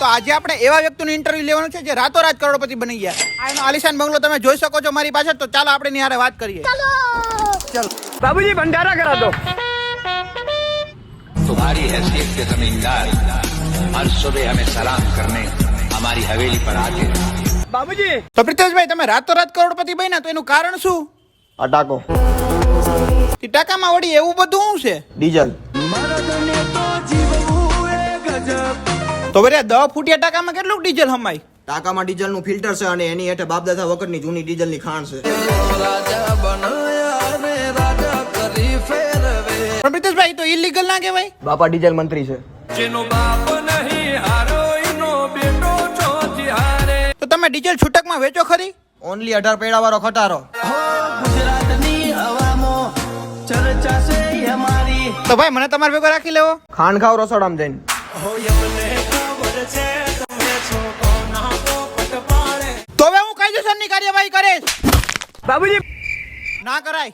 તો આજે આપણે એવા વ્યક્તિનું ઇન્ટરવ્યુ લેવાનું છે જે રાતોરાત કરોડપતિ બની ગયા. આ એનો આલિશાન બંગલો તમે જોઈ શકો છો મારી પાછળ. તો ચાલો આપણે એની હારે વાત કરીએ. चलो बाबूजी भंडारा करा दो. तुम्हारी हैसियत के जमींदार हर सुबह हमें सलाम करने हमारी हवेली पर आते हैं. बाबूजी તો પ્રિતેશભાઈ, તમે રાતોરાત કરોડપતિ બન્યા તો એનું કારણ શું? અટાકો એ ટાકામાં વળી એવું બધું શું છે? ડીઝલ તો વરે 10 ફૂટિયા ટાકામાં કેટલું ડીઝલ હમાય? ટાંકામાં ડીઝલનું ફિલ્ટર છે અને એની હેઠે બાપદાદા વખતની જૂની ડીઝલની ખાણ છે. પણ પ્રિતેશભાઈ, તો ઇલીગલ ના કહેવાય? બાપા ડીઝલ મંત્રી છે. તો તમે ડીઝલ છૂટકમાં વેચો ખરી? ઓનલી 18 પૈડા વાળો ખટારો. તો ભાઈ મને તમારે ભેગો રાખી લેવો. ખાંડ ખાવ રસોડામાં જઈને. તો હવે હું કાયદેસરની કાર્યવાહી કરીશ. बाबूजी ના કરાય.